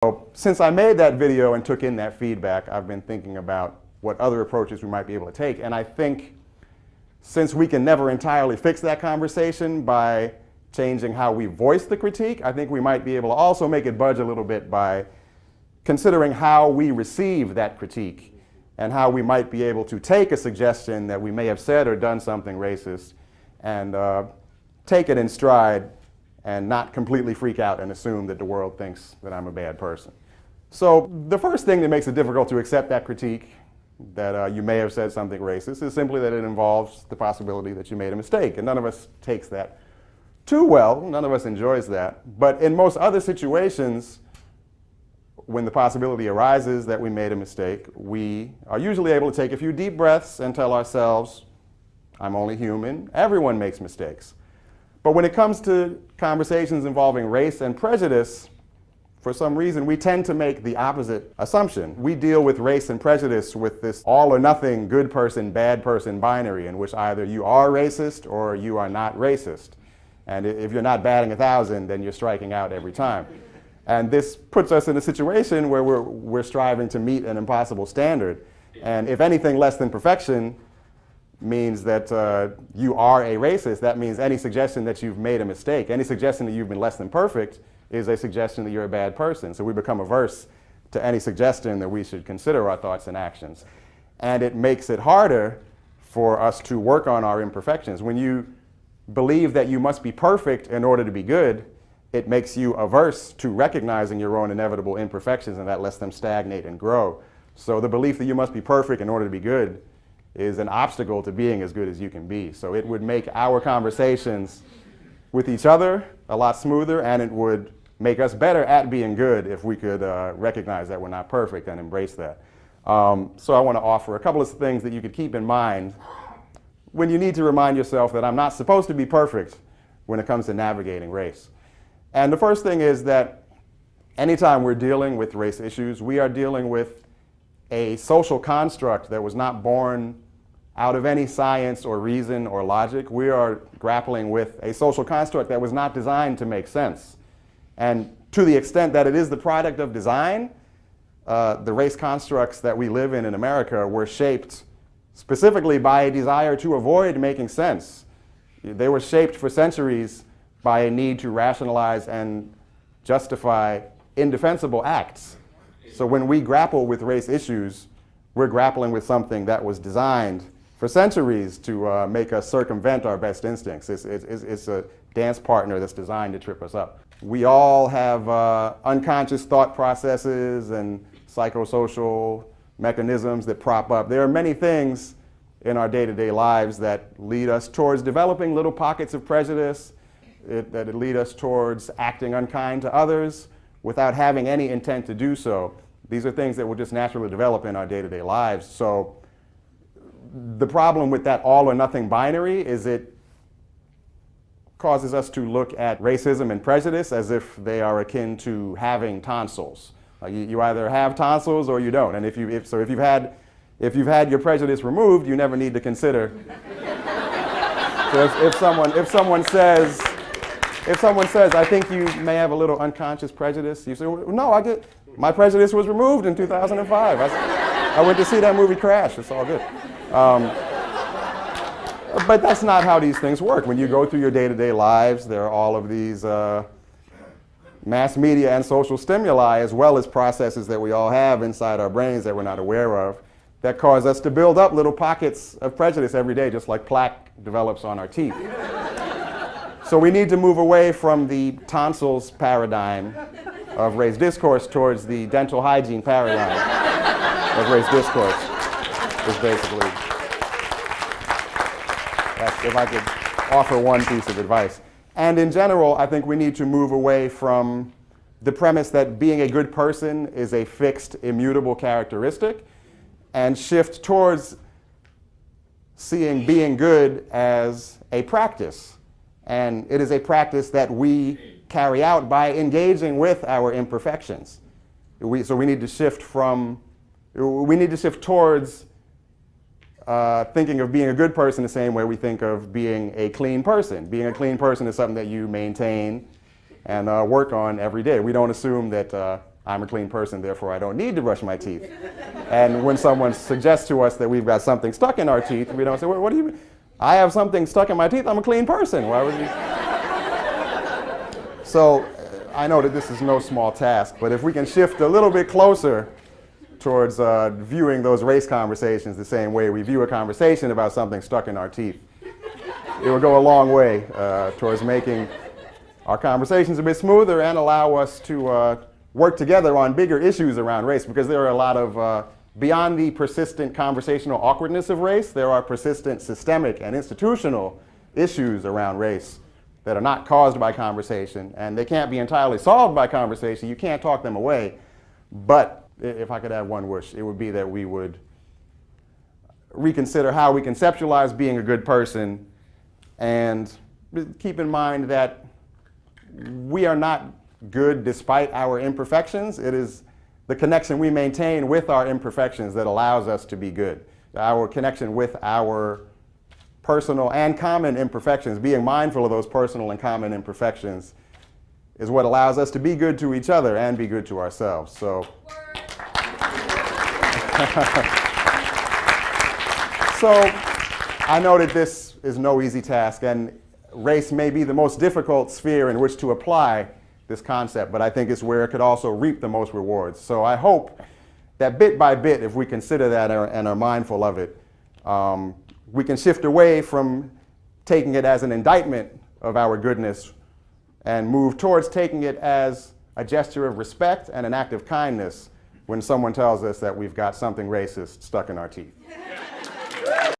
So since I made that video and took in that feedback, I've been thinking about what other approaches we might be able to take. And I think since we can never entirely fix that conversation by changing how we voice the critique, I think we might be able to also make it budge a little bit by considering how we receive that critique and how we might be able to take a suggestion that we may have said or done something racist and take it in stride and not completely freak out and assume that the world thinks that I'm a bad person. So the first thing that makes it difficult to accept that critique, that you may have said something racist, is simply that it involves the possibility that you made a mistake. And none of us takes that too well. None of us enjoys that. But in most other situations, when the possibility arises that we made a mistake, we are usually able to take a few deep breaths and tell ourselves, I'm only human. Everyone makes mistakes. But when it comes to conversations involving race and prejudice, for some reason, we tend to make the opposite assumption. We deal with race and prejudice with this all or nothing, good person, bad person binary, in which either you are racist or you are not racist. And if you're not batting 1,000, then you're striking out every time. And this puts us in a situation where we're striving to meet an impossible standard. And if anything less than perfection means that you are a racist, that means any suggestion that you've made a mistake, any suggestion that you've been less than perfect is a suggestion that you're a bad person. So we become averse to any suggestion that we should consider our thoughts and actions. And it makes it harder for us to work on our imperfections. When you believe that you must be perfect in order to be good, it makes you averse to recognizing your own inevitable imperfections, and that lets them stagnate and grow. So the belief that you must be perfect in order to be good is an obstacle to being as good as you can be. So it would make our conversations with each other a lot smoother, and it would make us better at being good if we could recognize that we're not perfect and embrace that. So I want to offer a couple of things that you could keep in mind when you need to remind yourself that I'm not supposed to be perfect when it comes to navigating race. And the first thing is that anytime we're dealing with race issues, we are dealing with a social construct that was not born out of any science or reason or logic. We are grappling with a social construct that was not designed to make sense. And to the extent that it is the product of design, the race constructs that we live in America were shaped specifically by a desire to avoid making sense. They were shaped for centuries by a need to rationalize and justify indefensible acts. So when we grapple with race issues, we're grappling with something that was designed for centuries to make us circumvent our best instincts. It's a dance partner that's designed to trip us up. We all have unconscious thought processes and psychosocial mechanisms that prop up. There are many things in our day-to-day lives that lead us towards developing little pockets of prejudice, that lead us towards acting unkind to others without having any intent to do so. These are things that will just naturally develop in our day-to-day lives. So the problem with that all or nothing binary is it causes us to look at racism and prejudice as if they are akin to having tonsils. You either have tonsils or you don't. And if you've had your prejudice removed, you never need to consider. So if someone says, I think you may have a little unconscious prejudice, you say, no, my prejudice was removed in 2005. I went to see that movie Crash. It's all good. But that's not how these things work. When you go through your day-to-day lives, there are all of these mass media and social stimuli, as well as processes that we all have inside our brains that we're not aware of, that cause us to build up little pockets of prejudice every day, just like plaque develops on our teeth. So we need to move away from the tonsils paradigm of race discourse towards the dental hygiene paradigm of race discourse. Is basically, if I could offer one piece of advice. And in general, I think we need to move away from the premise that being a good person is a fixed, immutable characteristic, and shift towards seeing being good as a practice. And it is a practice that we carry out by engaging with our imperfections. So we need to shift towards thinking of being a good person the same way we think of being a clean person. Being a clean person is something that you maintain and work on every day. We don't assume that I'm a clean person, therefore I don't need to brush my teeth. And when someone suggests to us that we've got something stuck in our teeth, we don't say, what do you mean? I have something stuck in my teeth, I'm a clean person. Why would you? So I know that this is no small task, but if we can shift a little bit closer towards viewing those race conversations the same way we view a conversation about something stuck in our teeth, it will go a long way towards making our conversations a bit smoother and allow us to work together on bigger issues around race, because there are a lot of, beyond the persistent conversational awkwardness of race, there are persistent systemic and institutional issues around race that are not caused by conversation, and they can't be entirely solved by conversation. You can't talk them away. But if I could have one wish, it would be that we would reconsider how we conceptualize being a good person, and keep in mind that we are not good despite our imperfections. It is the connection we maintain with our imperfections that allows us to be good. Our connection with our personal and common imperfections, being mindful of those personal and common imperfections, is what allows us to be good to each other and be good to ourselves. So, I know that this is no easy task, and race may be the most difficult sphere in which to apply this concept, but I think it's where it could also reap the most rewards. So I hope that bit by bit, if we consider that and are mindful of it, we can shift away from taking it as an indictment of our goodness and move towards taking it as a gesture of respect and an act of kindness when someone tells us that we've got something racist stuck in our teeth.